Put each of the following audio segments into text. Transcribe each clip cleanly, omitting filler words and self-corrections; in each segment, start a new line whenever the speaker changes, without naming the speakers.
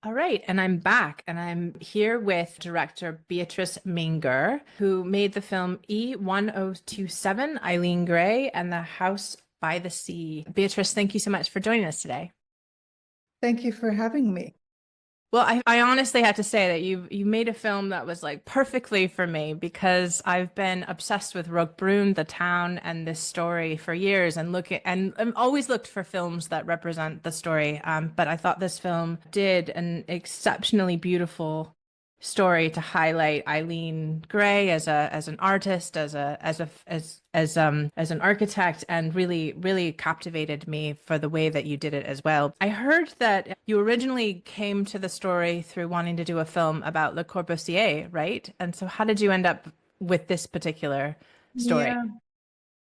All right, and I'm back, and I'm here with director Beatrice Minger, who made the film E1027, Eileen Gray, and The House by the Sea. Beatrice, thank you so much for joining us today.
Thank you for having me.
Well, I honestly have to say that you made a film that was like perfectly for me because I've been obsessed with Roquebrune, the town, and this story for years, and I've always looked for films that represent the story. But I thought this film did an exceptionally beautiful story to highlight Eileen Gray as an artist, as an architect, and really captivated me for the way that you did it as well. I heard that you originally came to the story through wanting to do a film about Le Corbusier, right? And so how did you end up with this particular story?
Yeah,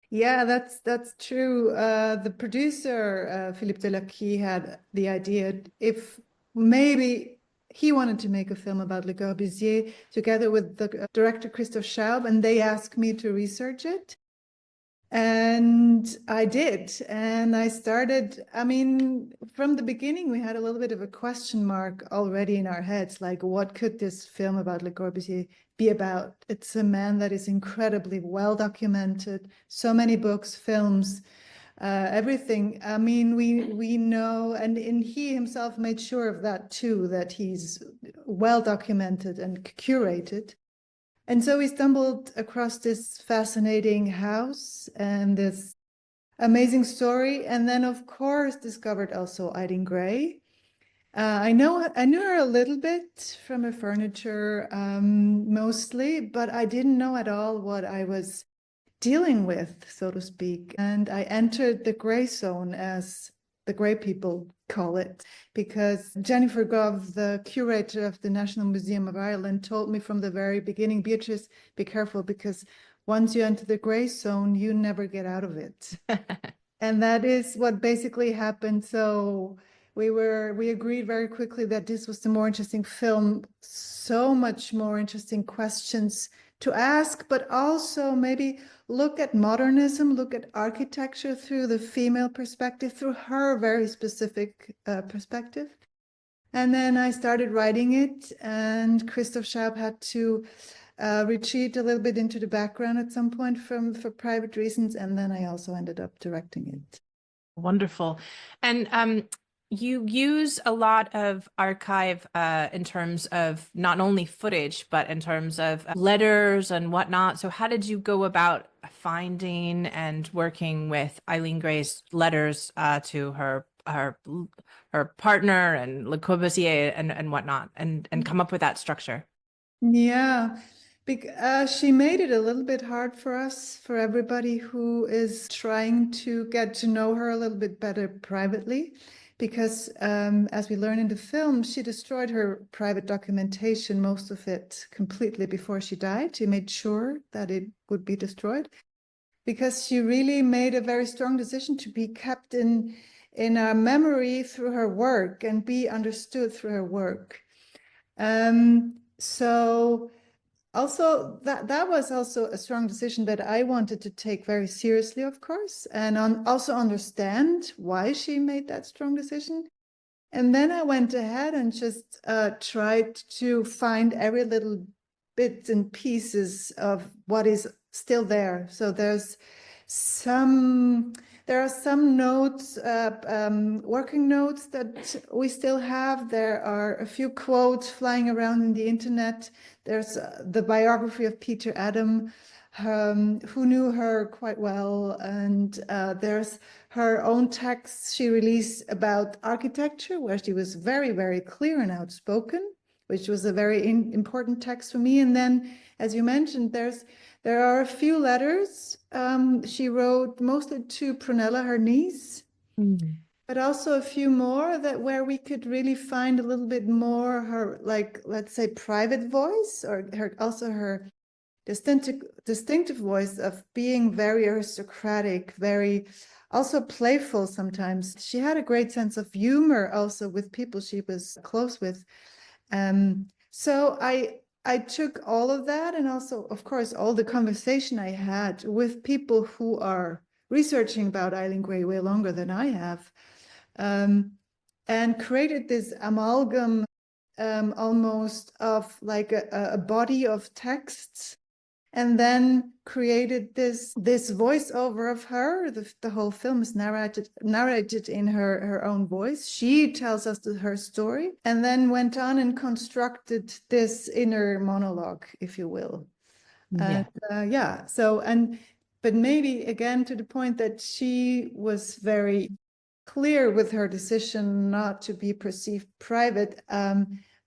yeah, that's true. The producer, Philippe Delacqui, had the idea if maybe he wanted to make a film about Le Corbusier together with the director Christophe Schaub, and they asked me to research it. And I did. And I started, I mean, from the beginning, we had a little bit of a question mark already in our heads, like, what could this film about Le Corbusier be about? It's a man that is incredibly well documented, so many books, films, everything. I mean, we know, and he himself made sure of that too, that he's well documented and curated. And so we stumbled across this fascinating house and this amazing story. And then, of course, discovered also Eileen Gray. I knew her a little bit from her furniture, mostly, but I didn't know at all what I was dealing with, so to speak. And I entered the gray zone, as the gray people call it, because Jennifer Gove, the curator of the National Museum of Ireland, told me from the very beginning, Beatrice, be careful, because once you enter the gray zone, you never get out of it. And that is what basically happened. So we agreed very quickly that this was the more interesting film, so much more interesting questions to ask, but also maybe look at modernism, look at architecture through the female perspective, through her very specific perspective. And then I started writing it, and Christoph Schaub had to retreat a little bit into the background at some point for private reasons, and then I also ended up directing it.
Wonderful. And you use a lot of archive in terms of not only footage, but in terms of letters and whatnot. So how did you go about finding and working with Eileen Gray's letters to her partner and Le Corbusier and whatnot, and come up with that structure?
Yeah, she made it a little bit hard for us, for everybody who is trying to get to know her a little bit better privately, because as we learn in the film, she destroyed her private documentation, most of it completely before she died. She made sure that it would be destroyed because she really made a very strong decision to be kept in our memory through her work and be understood through her work. So also that was also a strong decision that I wanted to take very seriously, of course, and also understand why she made that strong decision. And then I went ahead and just tried to find every little bits and pieces of what is still there. So there are some notes, working notes that we still have. There are a few quotes flying around in the internet. There's the biography of Peter Adam, who knew her quite well. And there's her own texts she released about architecture, where she was very, very clear and outspoken, which was a very important text for me. And then, as you mentioned, there are a few letters she wrote, mostly to Prunella, her niece, but also a few more where we could really find a little bit more her, like, let's say, private voice, or her distinctive voice of being very aristocratic, very also playful sometimes. She had a great sense of humor also with people she was close with. So I took all of that, and also, of course, all the conversation I had with people who are researching about Eileen Gray way longer than I have, and created this amalgam almost of like a body of texts, and then created this voiceover of her. The whole film is narrated in her own voice. She tells us her story, and then went on and constructed this inner monologue, if you will.
Yeah.
And yeah, so, but maybe again to the point that she was very clear with her decision not to be perceived private,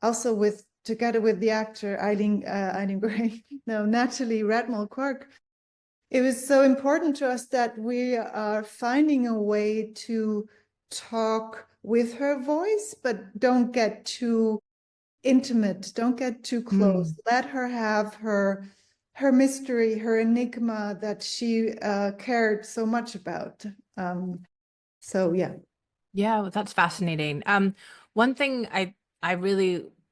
also together with the actor Eileen Gray, no, Natalie Redmond Quirk. It was so important to us that we are finding a way to talk with her voice, but don't get too intimate, don't get too close. Let her have her mystery, her enigma that she cared so much about. So yeah.
Yeah, well, that's fascinating. One thing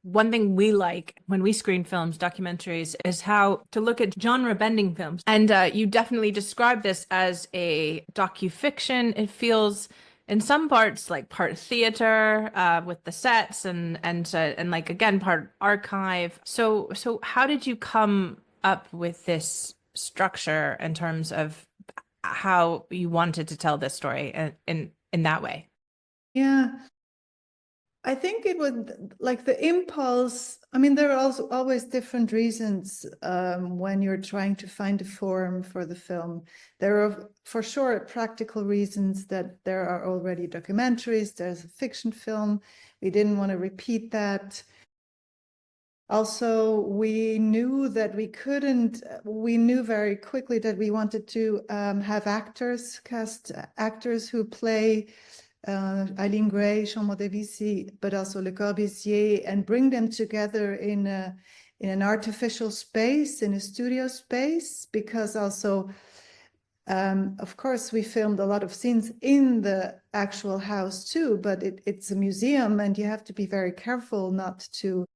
one thing we like when we screen films, documentaries, is how to look at genre bending films. And you definitely describe this as a docufiction. It feels in some parts like part theater with the sets and like again part archive. So how did you come up with this structure in terms of how you wanted to tell this story in that way?
Yeah, I think it would like the impulse. I mean, there are also always different reasons when you're trying to find a form for the film. There are for sure practical reasons that there are already documentaries, there's a fiction film. We didn't want to repeat that. Also, we knew that we knew very quickly that we wanted to have cast actors who play Eileen Gray, Jean Debussy, but also Le Corbusier, and bring them together in an artificial space, in a studio space, because also, of course, we filmed a lot of scenes in the actual house too, but it's a museum and you have to be very careful not to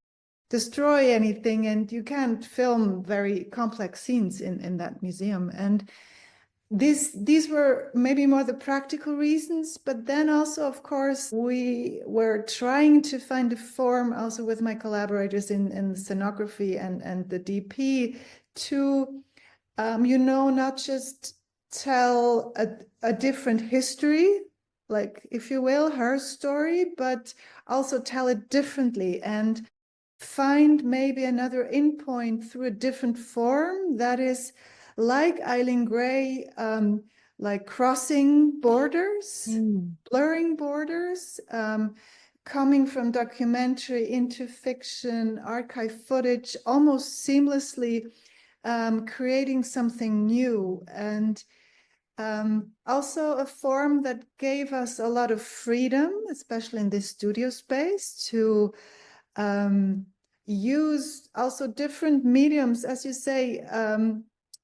destroy anything, and you can't film very complex scenes in that museum. And these were maybe more the practical reasons, but then also, of course, we were trying to find a form also with my collaborators in the scenography and the DP to, not just tell a different history, like, if you will, her story, but also tell it differently and find maybe another endpoint through a different form that is like Eileen Gray, like crossing borders, blurring borders, coming from documentary into fiction, archive footage, almost seamlessly, creating something new. And also a form that gave us a lot of freedom, especially in this studio space, to use also different mediums. As you say,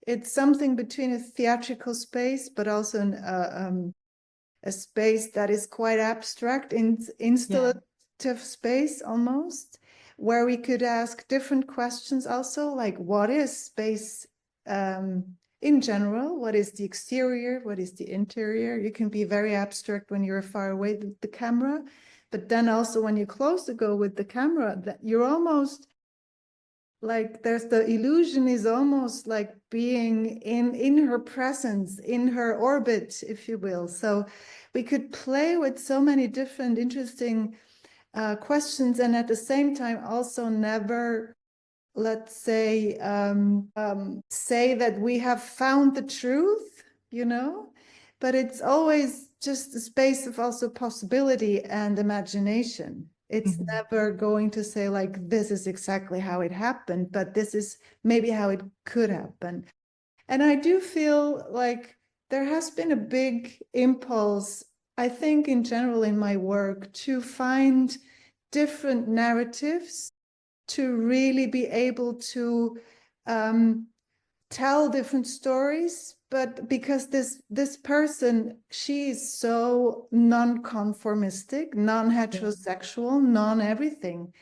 it's something between a theatrical space, but also a space that is quite abstract, installative space almost, where we could ask different questions also, like what is space in general? What is the exterior? What is the interior? You can be very abstract when you're far away with the camera, but then also when you close to go with the camera, that you're almost like, there's the illusion is almost like being in her presence, in her orbit, if you will. So we could play with so many different interesting questions, and at the same time also never, let's say, say that we have found the truth, but it's always just a space of also possibility and imagination. It's never going to say like, this is exactly how it happened, but this is maybe how it could happen. And I do feel like there has been a big impulse, I think, in general in my work, to find different narratives, to really be able to tell different stories. But because this person, she's so non-conformistic, non-heterosexual, non-everything.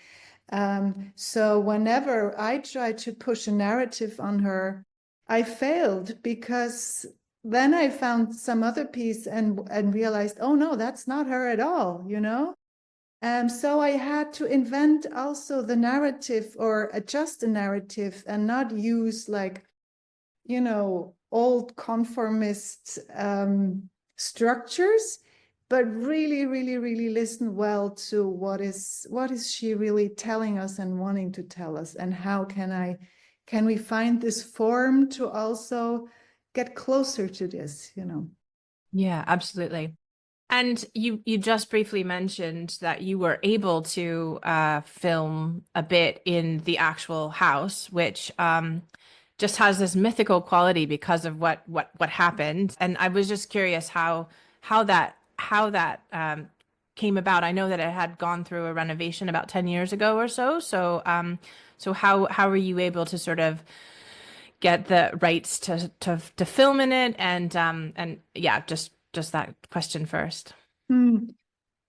So whenever I tried to push a narrative on her, I failed, because then I found some other piece and realized, oh no, that's not her at all, So I had to invent also the narrative or adjust the narrative and not use like, you know, old conformist structures, but really, really, really listen well to what is she really telling us and wanting to tell us, and how can we find this form to also get closer to this, you know?
Yeah, absolutely. And you just briefly mentioned that you were able to film a bit in the actual house, which just has this mythical quality because of what happened. And I was just curious how that came about. I know that it had gone through a renovation about 10 years ago or so. So how were you able to sort of get the rights to film in it? And yeah, just that question first.
Hmm.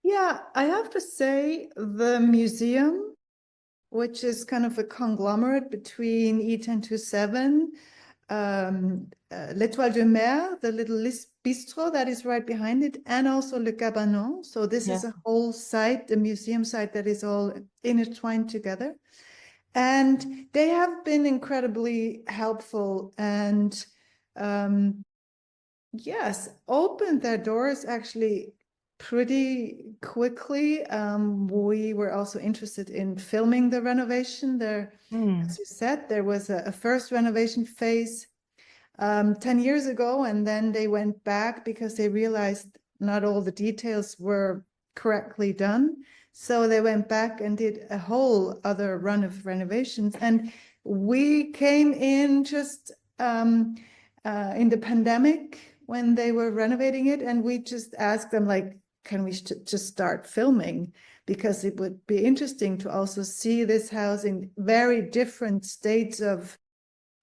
Yeah, I have to say the museum, which is kind of a conglomerate between E1027, L'Étoile de Mer, the little bistro that is right behind it, and also Le Cabanon. So this
Yeah.
is a whole site, a museum site that is all intertwined together. And they have been incredibly helpful and yes, opened their doors actually pretty quickly. We were also interested in filming the renovation there.
Mm.
As you said, there was a first renovation phase 10 years ago, and then they went back because they realized not all the details were correctly done. So they went back and did a whole other run of renovations. And we came in just in the pandemic when they were renovating it, and we just asked them, like, can we just start filming? Because it would be interesting to also see this house in very different states of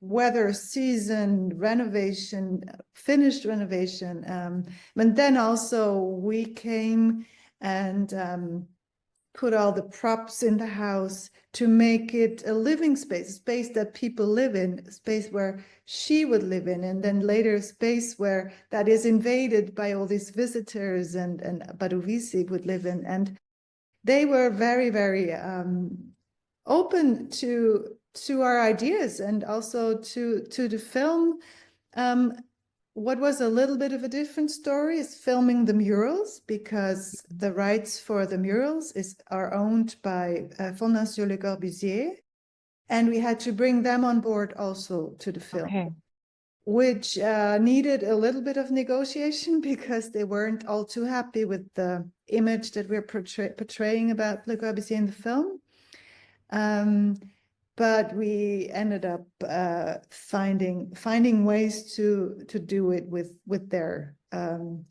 weather, season, renovation, finished renovation. And then also we came and put all the props in the house to make it a living space, a space that people live in, a space where she would live in, and then later a space where that is invaded by all these visitors and Baruvisi would live in. And they were very, very open to our ideas and also to the film. What was a little bit of a different story is filming the murals, because the rights for the murals are owned by Fondation Le Corbusier, and we had to bring them on board also to the film,
Okay.
which needed a little bit of negotiation because they weren't all too happy with the image that we're portraying about Le Corbusier in the film. But we ended up finding ways to do it with their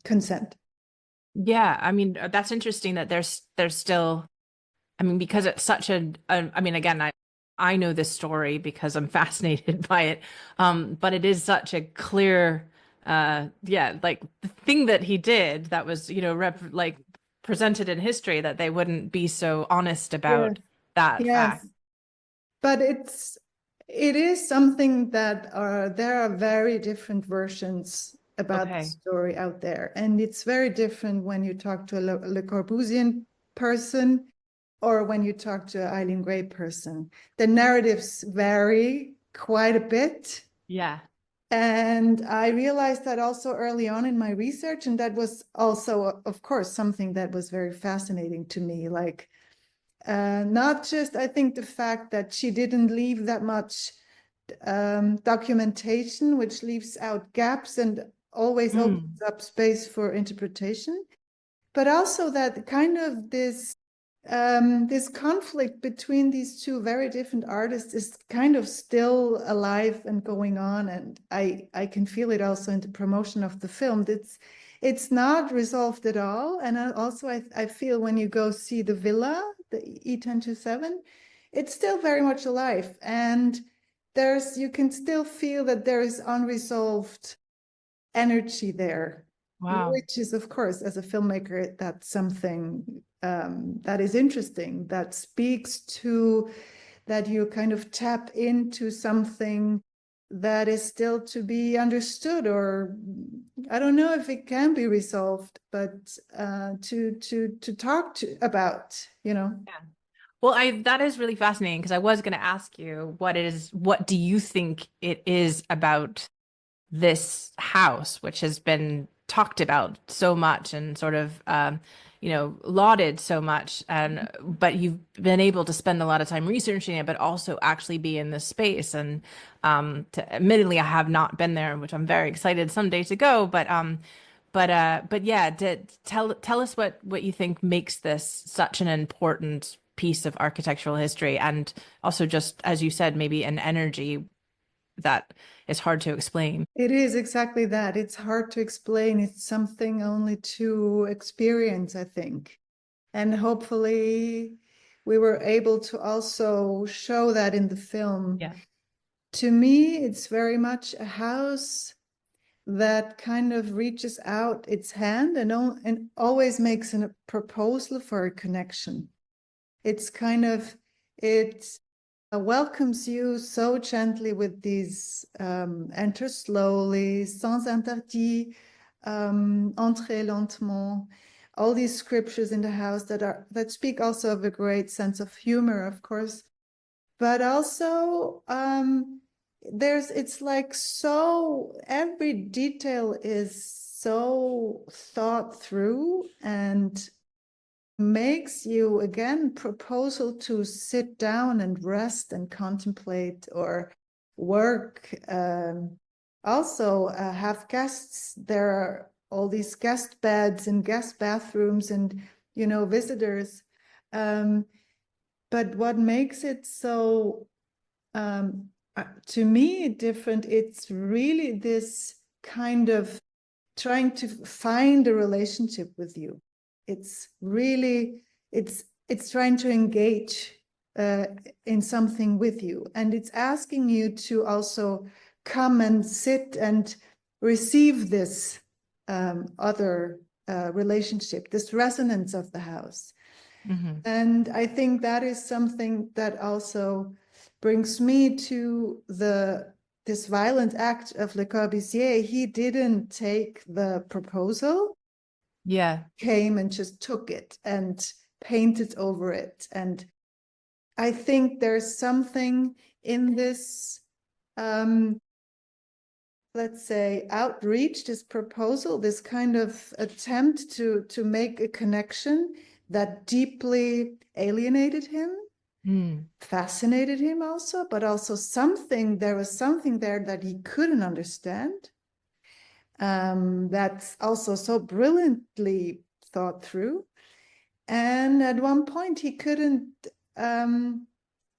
consent.
Yeah, I mean that's interesting that there's still, I mean, because it's such I mean, again, I know this story because I'm fascinated by it. But it is such a clear yeah, like the thing that he did that was, like presented in history, that they wouldn't be so honest
Yes,
about that fact.
yes, but it is something that there are very different versions about the
Okay.
story out there, and it's very different when you talk to a Le Corbusian person or when you talk to an Eileen Gray person. The narratives vary quite a bit.
Yeah.
And I realized that also early on in my research, and that was also, of course, something that was very fascinating to me. Like, not just, I think, the fact that she didn't leave that much documentation, which leaves out gaps and always opens up space for interpretation, but also that kind of this conflict between these two very different artists is kind of still alive and going on, and I can feel it also in the promotion of the film. It's not resolved at all, and I feel when you go see the villa, the E1027, it's still very much alive, and you can still feel that there is unresolved energy there,
Wow.
which is, of course, as a filmmaker, that's something that is interesting, that speaks to, that you kind of tap into something that is still to be understood, or I don't know if it can be resolved, but to talk about, you know.
Yeah. Well, I that is really fascinating because I was going to ask you what do you think it is about this house, which has been talked about so much and sort of lauded so much, and but you've been able to spend a lot of time researching it, but also actually be in this space. And admittedly, I have not been there, which I'm very excited someday to go. But yeah, tell us what you think makes this such an important piece of architectural history, and also just as you said, maybe an energy that is hard to explain.
It is exactly that. It's hard to explain. It's something only to experience, I think. And hopefully we were able to also show that in the film.
Yeah.
To me, it's very much a house that kind of reaches out its hand and always makes a proposal for a connection. It's kind of, it welcomes you so gently with these enter slowly, sans interdit, entrez lentement, all these scriptures in the house that speak also of a great sense of humor, of course, but also it's like, so every detail is so thought through and makes you again proposal to sit down and rest and contemplate or work. Also have guests. There are all these guest beds and guest bathrooms and visitors. But what makes it so to me different, it's really this kind of trying to find a relationship with you. It's really, it's trying to engage in something with you, and it's asking you to also come and sit and receive this other relationship, this resonance of the house.
Mm-hmm.
And I think that is something that also brings me to this violent act of Le Corbusier. He didn't take the proposal,
Yeah.
came and just took it and painted over it. And I think there's something in this, let's say, outreach, this proposal, this kind of attempt to make a connection that deeply alienated him, fascinated him also, but also there was something there that he couldn't understand. That's also so brilliantly thought through. And at one point he couldn't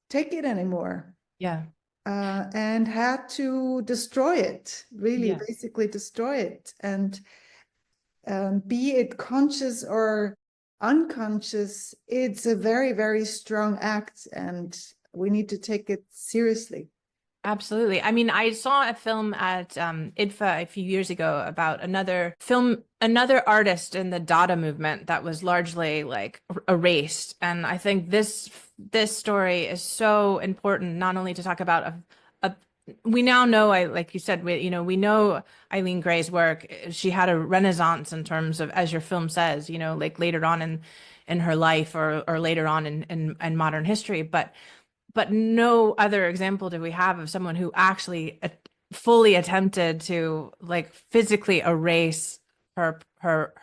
take it anymore.
Yeah.
And had to destroy it, really,
Yeah.
basically destroy it. And be it conscious or unconscious, it's a very, very strong act, and we need to take it seriously.
Absolutely. I mean, I saw a film at IDFA a few years ago about another artist in the Dada movement that was largely like erased. And I think this story is so important, not only to talk about a we now know, like you said, we know Eileen Gray's work. She had a renaissance in terms of, as your film says, like later on in her life or later on in modern history, but no other example do we have of someone who actually fully attempted to like physically erase her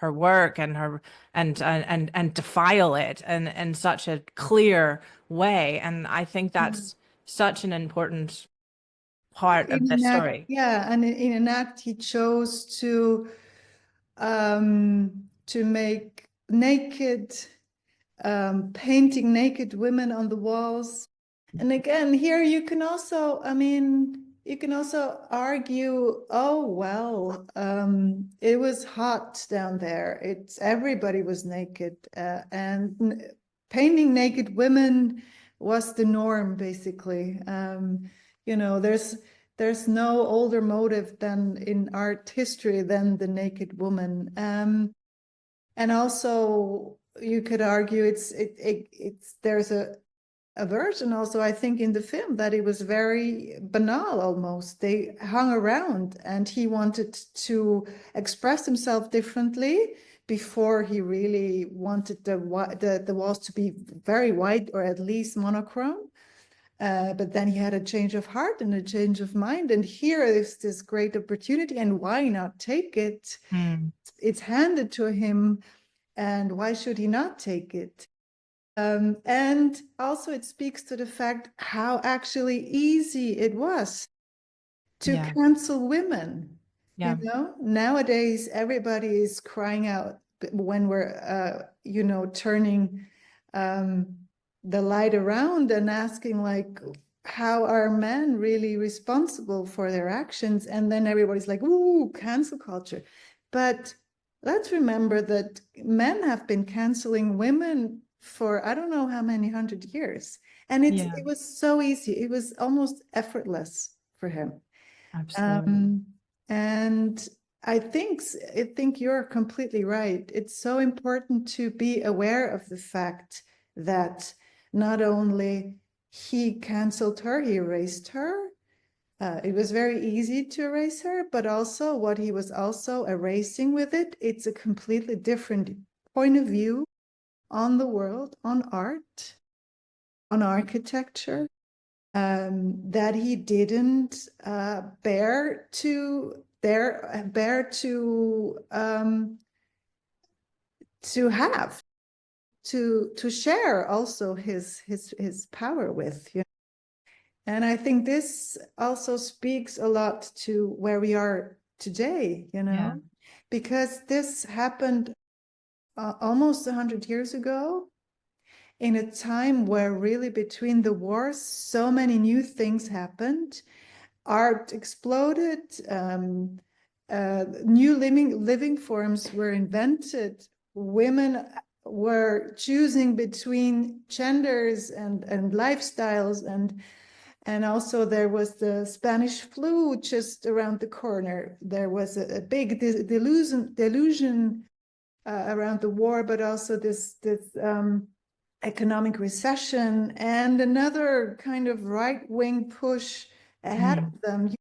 work and her and defile it in such a clear way. And I think that's such an important part of
In
this
an act,
story.
yeah, and in an act, he chose to make naked, painting naked women on the walls. And again, here you can also, I mean, you can also argue, oh, well, it was hot down there. Everybody was naked, and painting naked women was the norm, basically. There's no older motive than in art history than the naked woman. And also you could argue there's a version also, I think, in the film that it was very banal almost. They hung around and he wanted to express himself differently before he really wanted the walls to be very white or at least monochrome. But then he had a change of heart and a change of mind. And here is this great opportunity. And why not take it?
Mm.
It's handed to him. And why should he not take it? And also it speaks to the fact how actually easy it was to
Yeah.
cancel women.
Yeah.
Nowadays everybody is crying out when we're turning the light around and asking, like, how are men really responsible for their actions? And then everybody's like, ooh, cancel culture. But let's remember that men have been canceling women for I don't know how many 100 years. And it
Yeah.
was so easy. It was almost effortless for him.
Absolutely.
And I think you're completely right. It's so important to be aware of the fact that not only he canceled her, he erased her. It was very easy to erase her, but also what he was also erasing with it, it's a completely different point of view on the world, on art, on architecture, that he didn't bear to have to share also his power with, you know? And I think this also speaks a lot to where we are today,
Yeah.
because this happened almost 100 years ago, in a time where really between the wars, so many new things happened. Art exploded, new living forms were invented. Women were choosing between genders and lifestyles, and also there was the Spanish flu just around the corner. There was a big delusion around the war, but also this economic recession and another kind of right-wing push ahead
Mm.
of them.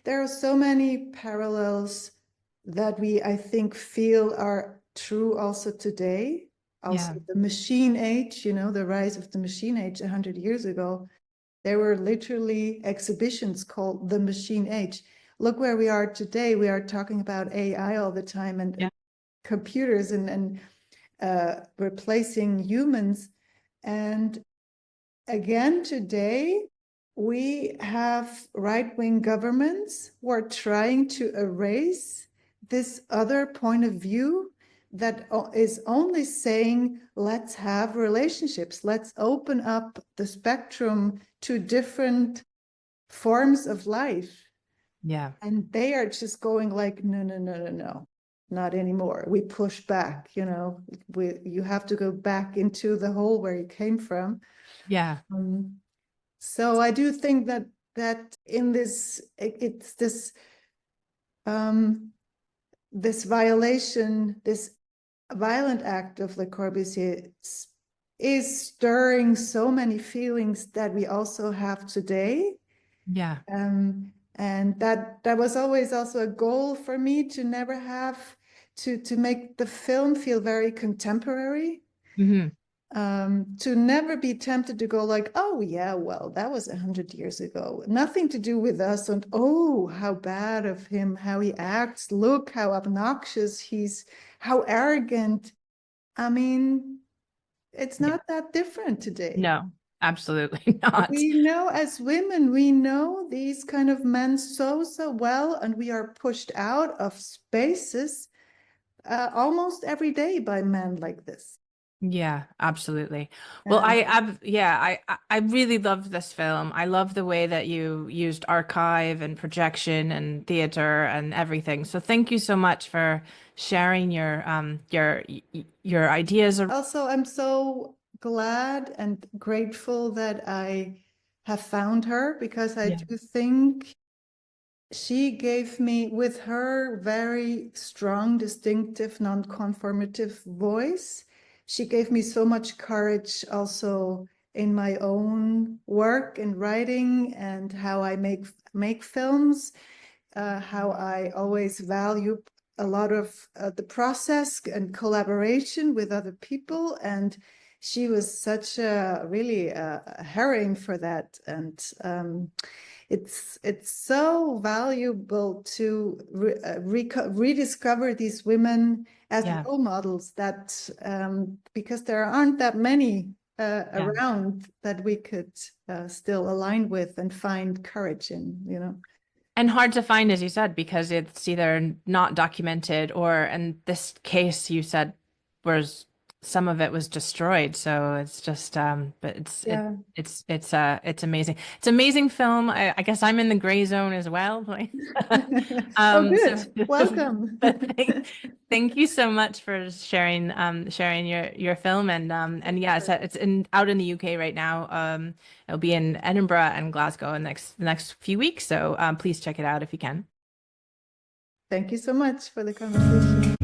There are so many parallels that I think, feel are true also today. Also,
Yeah.
the machine age, the rise of the machine age 100 years ago, there were literally exhibitions called the machine age. Look where we are today. We are talking about AI all the time, and
Yeah.
computers and replacing humans. And again, today, we have right-wing governments who are trying to erase this other point of view that is only saying, let's have relationships, let's open up the spectrum to different forms of life.
Yeah.
And they are just going like, no, no, no, no, no, not anymore. We push back, you have to go back into the hole where you came from.
Yeah.
So I do think that in this, it's this violation, this violent act of Le Corbusier is stirring so many feelings that we also have today.
Yeah.
And that was always also a goal for me, to never have to make the film feel very contemporary.
Hmm.
To never be tempted to go like, oh yeah, well, that was 100 years ago, nothing to do with us, and oh, how bad of him, how he acts, look how obnoxious he's, how arrogant. I mean, it's
Yeah.
not that different today.
No, absolutely not.
We know, as women, we know these kind of men so well, and we are pushed out of spaces almost every day by men like this.
Yeah, absolutely. Well,
Um,
I really loved this film. I love the way that you used archive and projection and theater and everything. So thank you so much for sharing your ideas.
Also, I'm so glad and grateful that I have found her, because I
Yeah.
do think she gave me, with her very strong, distinctive, non-conformative voice, she gave me so much courage also in my own work and writing and how I make films, how I always value a lot of the process and collaboration with other people. And she was such a really a herring for that. And it's so valuable to rediscover these women as role models, that because there aren't that many around that we could still align with and find courage in, you know.
And hard to find, as you said, because it's either not documented or, in this case, you said, was some of it was destroyed. So it's just, but it's amazing. It's amazing film. I guess I'm in the gray zone as well.
Oh, good.
So
Welcome.
thank you so much for sharing your film, and yeah, it's out in the UK right now. It'll be in Edinburgh and Glasgow in the next few weeks. So please check it out if you can.
Thank you so much for the conversation.